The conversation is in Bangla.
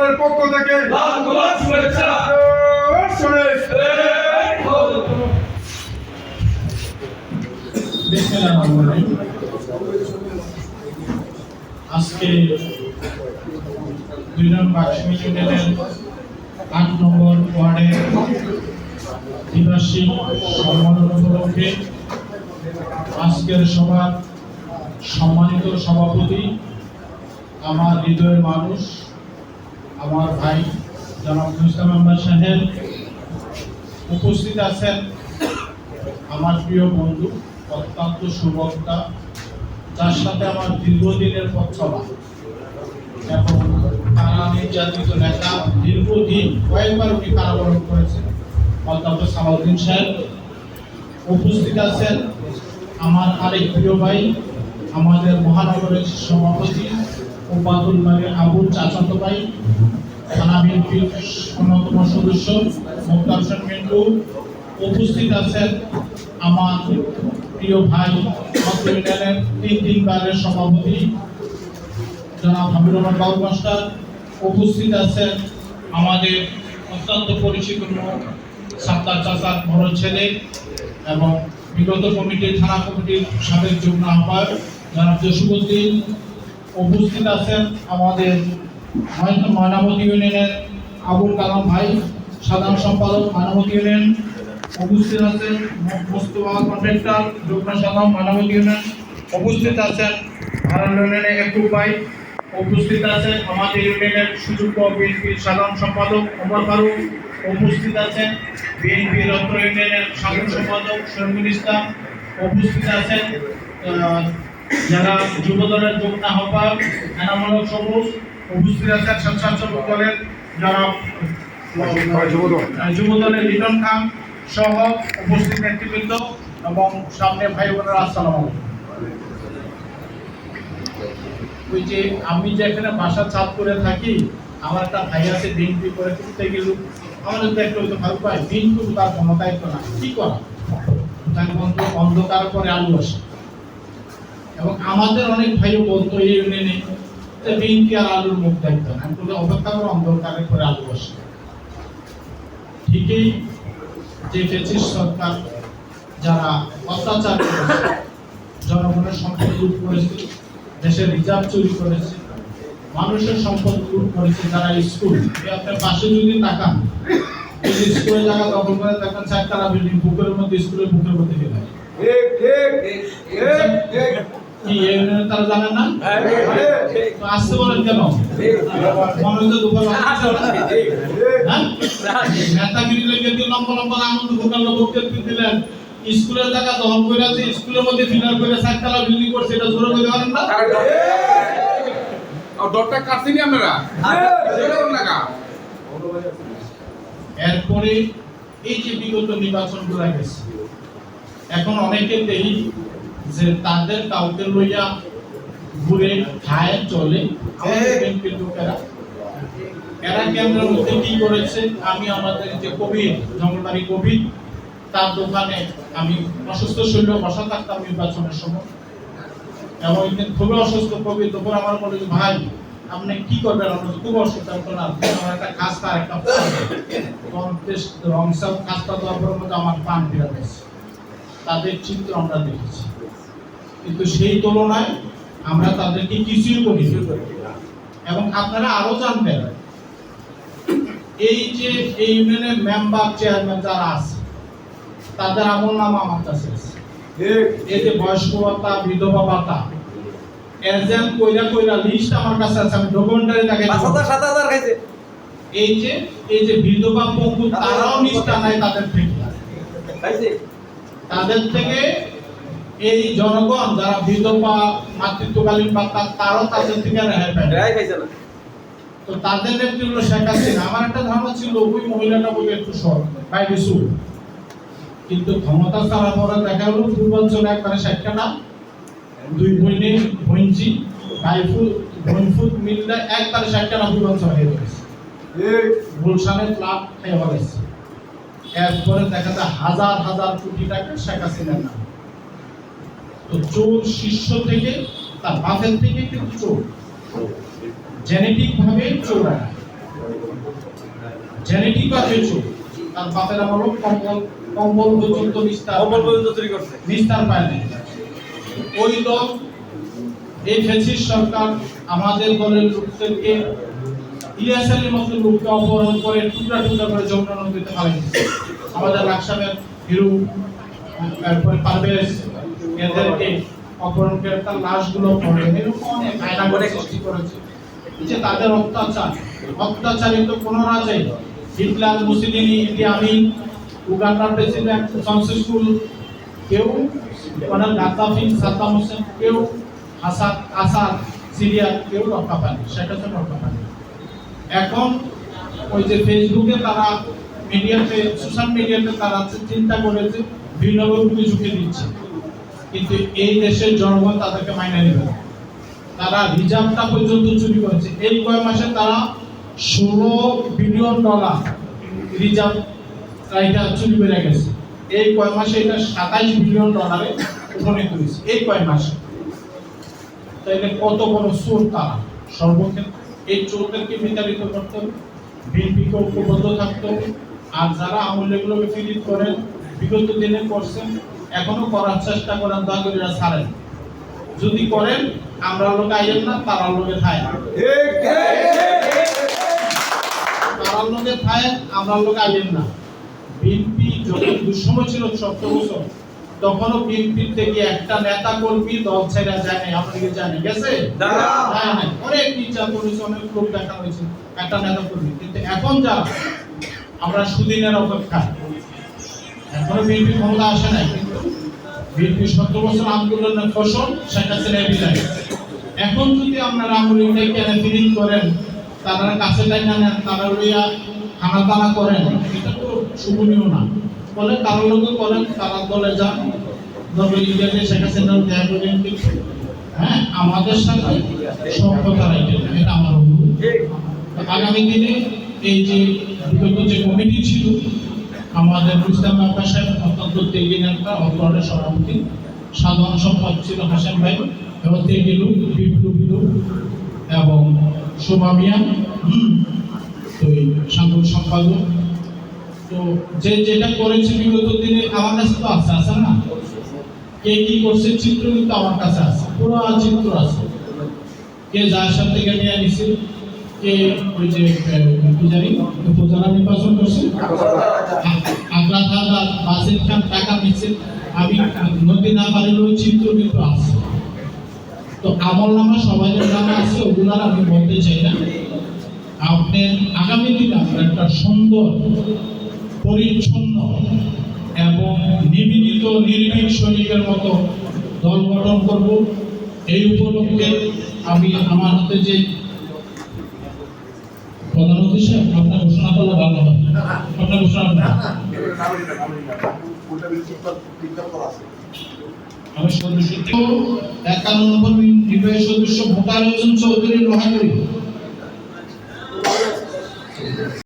পরিবারের পক্ষ থেকে আজকে 2 নং বাক্সমি ইউনিয়নের 8 নম্বর ওয়ার্ডের দ্বিবার্ষিক সম্মেলন উপলক্ষে আজকের সভার সম্মানিত সভাপতি, আমার হৃদয়ের মানুষ, আমার ভাই জনাব মুস্তাফা মেম্বার সাহেব, উপস্থিত আছেন আমার প্রিয় বন্ধু, অত্যন্ত সুবক্তা, যার সাথে আমার দীর্ঘদিনের পথ চলা এবং কারা নির্যাতিত নেতা, দীর্ঘদিন কয়েকবার উনি কারাবরণ করেছেন, অত্যন্ত সালাউদ্দিন সাহেব। উপস্থিত আছেন আমার আরেক প্রিয় ভাই, আমাদের মহানগরের সভাপতি ওবায়দুল মালিক আবুল চাচাতো ভাই, থানা বিএনপির অন্যতম সদস্য মুক্তার হোসেন মিন্টু। উপস্থিত আছেন আমার প্রিয় ভাই অত্র ইউনিয়নের 3 বারের সভাপতি জনাব হাবিবুর রহমান বাবু মাস্টার। উপস্থিত আছেন আমাদের অত্যন্ত পরিচিত মুখ সাত্তার চাচার বড় ছেলে এবং বিগত কমিটির থানা কমিটির সাবেক যুগ্ম আহ্বায়ক জনাব জসিমউদ্দিন। উপস্থিত আছেন আমাদের ময়নামতি ইউনিয়নের আবুল কালাম ভাই, সাধারণ সম্পাদক ময়নামতি ইউনিয়ন। উপস্থিত আছেন মোস্তফা কন্ট্রাক্টর, যুগ্ম সাধারণ ময়নামতি ইউনিয়ন। উপস্থিত আছেন ভারত ইউনিয়নের একুব ভাই। উপস্থিত আছেন আমাদের ইউনিয়নের সুযোগ্য বিএনপির সাধারণ সম্পাদক ওমর ফারুক। উপস্থিত আছেন বিএনপির অত্র ইউনিয়নের সাধারণ সম্পাদক শরীফুল ইসলাম। উপস্থিত আছেন যারা যুব দলের যুগ্ম আহ্বায়ক এনামূলক সবুজ। উপস্থিত আছেন স্বেচ্ছাসেবক দলের যারা যুব দলের লিটন খান সহ উপস্থিত নেতৃবৃন্দ এবং সামনে ভাই বোনেরা, আসসালামু আলাইকুম। ওই যে আমি যে এখানে বাসা ছাদ করে থাকি, আমার একটা ভাই আছে বিএনপি করে করতে গেল, আমাদের তো একটা হয়তো ভালো পাই বিএনপি তার ক্ষমতায় তো না, কি করা, তার বন্ধু অন্ধকার করে আলু আসে। এবং আমাদের অনেক ভাইও বলতো এই ইউনিয়নে যে বিএনপি আর আলুর মুখ দেখতো না, আমি অপেক্ষা করে অন্ধকারে করে আলু আসে। ঠিকই যে ফ্যাসিস্ট সরকার যারা অত্যাচার করেছে, জনগণের সম্পদ লুট করেছে, দেশের রিজার্ভ চুরি করেছে, মানুষের সম্পদ লুট করেছে, যারা স্কুল আপনার পাশে যদি তাকান, এই স্কুলের জায়গা দখল করে দেখেন 4 তলা বিল্ডিং বুকের মধ্যে, স্কুলের বুকের মধ্যে ফেলে কি তারা জানেন না? আসতে বলেন কেন? মনে হচ্ছে দুপুর নেতাগিরি লেগে দিয়ে লম্বা লম্বা আনন্দ ভোগাল বক্তব্য দিলেন, স্কুলের জায়গা দখল করে আছে, স্কুলের মধ্যে ফিলার করে 4 তলা বিল্ডিং করছে, এটা জোরে বলতে পারেন না? ডটটা কাটছেন আপনারা? এরপরে এই যে বিগত নির্বাচনগুলো গেছে, এখন অনেকে দেখি যে তাদের কাউকে লইয়া ঘুরে খায় চলে বিএনপির লোকেরা। এরা কেন্দ্রের মধ্যে কি করেছে, আমি আমাদের যে কবির জঙ্গলবাড়ি কবির, তার দোকানে আমি অসুস্থ শরীরে বসা থাকতাম নির্বাচনের সময়, এবং একদিন খুবই অসুস্থ কবির, তখন আমার বলে যে ভাই আপনি কি করবেন, আমরা খুব অসুস্থ, আমার একটা খাস্তা একটা রং সাপ খাস্তা দেওয়ার পর মধ্যে আমার পান ফিরে গেছে। তাদের চিত্র আমরা দেখেছি, কিন্তু সেই তুলনায় আমরা তাদেরকে কিছুই করি। এবং আপনারা আরো জানবেন, এই যে এই ইউনিয়নের মেম্বার চেয়ারম্যান যারা আছে, তাদের আমল নামা আমার কাছে আছে। এই যে বয়স্ক ভাতা, বিধবা ভাতা, এজেন্ট কইরা লিস্ট আমার কাছে আছে, আমি ডকুমেন্টারি দেখাই। 5,000 খাইছে। এই যে বিধবা পঙ্গু, তারাও নিষ্ঠা নাই তাদের থেকে, তাদের থেকে এই জনগণ যারা বিধবা মাতৃত্বকালীন ভাতা, তারাও তাদের থেকে রেহাই পাইছে না। তো তাদের নেত্রী হলো শেখ হাসিনা। আমার একটা ধারণা ছিল ওই মহিলাটা বলে একটু সর বাইরে সুর, কিন্তু ক্ষমতা ছাড়া পরে দেখা হলো পূর্বাঞ্চলে একবারে 60টা নাম, 2 বইনে ভঞ্জি ভঞ্জফুট মিললে একবারে 60টা নাম পূর্বাঞ্চল হয়ে গেছে। গুলশানের ফ্ল্যাট হয়ে গেছে। এরপরে দেখা যায় হাজার হাজার কোটি টাকা শেখ হাসিনার নাম। তো চোর শিষ্য থেকে, তার বাপের থেকে কিন্তু চোর, জেনেটিক ভাবে চোর। জেনেটিক বা কিছু তার বাপের আমল কম্বল পর্যন্ত নিস্তার পায় নাই। ওই দল এই ফ্যাসিস্ট সরকার আমাদের দলের লোকদেরকে ইলিয়াস আলীর মতো লোককে অপহরণ করে টুকরা টুকরা করে যমুনা নদীতে ফেলে দিচ্ছে। আমাদের লাকসামের হিরু, তারপরে পারভেজ, এদেরকে অপহরণ করে তার লাশগুলো পড়ে এরকম অনেক আয়না করে সৃষ্টি করেছে। যে তাদের অত্যাচারিত কোন রাজাই, হিটলার, মুসলিনি, ইদি আমিন, উগান্ডার প্রেসিডেন্ট সানসেসফুল, কেউ মানে গাদ্দাফি, সাদ্দাম হোসেন, কেউ আসাদ, সিরিয়া, কেউ রক্ষা পায়নি, শেখ হাসিনা রক্ষা পায়নি। এখন ওই যে ফেসবুকে তারা মিডিয়াতে, সোশ্যাল মিডিয়াতে তারা চিন্তা করেছে ভিন্নভাবে ঝুঁকে দিচ্ছে, কিন্তু এই দেশের জনগণ তাদেরকে মাইনে নেবে। তারা রিজার্ভটা পর্যন্ত চুরি করেছে। এই কয় মাসে তারা $16 বিলিয়ন রিজার্ভ এটা চুরি করে গেছে। এই কয় মাসে এটা $27 বিলিয়ন উপনীত হয়েছে এই কয় মাসে। তাইলে কত বড় চোর তারা! সর্বক্ষেত্রে এই চোরদেরকে বিতাড়িত করতে হবে, বিএনপিকে ঐক্যবদ্ধ থাকতে হবে। আর যারা আমূল্যগুলোকে ফিরিত করেন, বিগত দিনে করছেন, এখনো করার চেষ্টা করেন, দয়া করে ছাড়েন। যদি করেন আমরা লোক আইয়েন না, তারা লোকে খায়, তারা লোকে খায়, আমরা লোক আইয়েন না। বিএনপি যখন দুঃসময় ছিল 17 বছর, তখনও বিএনপির থেকে একটা নেতা কর্মী দল ছেড়ে যায় নাই। আপনাকে জানেন গেছে অনেক নির্যাতন হয়েছে, অনেক লোক দেখা হয়েছে একটা নেতা কর্মী। কিন্তু এখন যা আমরা সুদিনের অপেক্ষা, এখনো বিএনপি ক্ষমতা আসে নাই, কিন্তু বিএনপি 17 বছর আন্দোলনের ফসল শেখ হাসিনার বিদায়। এখন যদি আপনারা আমূলটাকে কেন ফিরিত করেন, তারা কাছে টাই না নেন, তারা লইয়া হানাদানা করেন, এটা তো শুভনীয় না। বলে তারা লোক করেন, তারা দলে যান, দলে ইন্ডিয়াতে শেখ হাসিনার দেখা করেন, হ্যাঁ আমাদের সাথে সভ্যতা রাখেন, এটা আমার অনুরোধ। আগামী দিনে এই যে বিগত যে কমিটি ছিল, আমাদের ইসলাম আব্বাস সাহেব অত্যন্ত তেগী নেতা, অগ্রণের সভাপতি, সাধারণ সম্পাদক ছিল হাসান ভাই, এবং তেগী লোক, বিপ্লবী লোক, এবং শোভা মিয়া তো সাধারণ সম্পাদক। তো যে যেটা করেছে বিগত দিনে আমার কাছে তো আছে না, কে কি করছে চিত্র কিন্তু আমার কাছে আছে, পুরো চিত্র আছে। কে যার সাথে নিয়ে নিছে, কে ওই যে কি জানি উপজেলা নির্বাচন করছে, আগ্রা থানা বাসির খান টাকা নিচ্ছে, আমি নদী না পারিল ওই চিত্র কিন্তু আছে। তো আমল নামা সবাই নামা আছে, ওগুলো আমি বলতে চাই না। আপনি আগামী দিনে আমরা একটা সুন্দর, পরিচ্ছন্ন এবং নিবেদিত নির্ভীক সৈনিকের মতো দল গঠন করব। এই উপলক্ষে আমি আমার হাতে যে প্রধান অতিথি আপনার ঘোষণা করলে ভালো হয়, আপনার ঘোষণা আমি সদস্য 51 নম্বর নির্বাহী সদস্য ভোটার চৌধুরী লোহাগড়ি।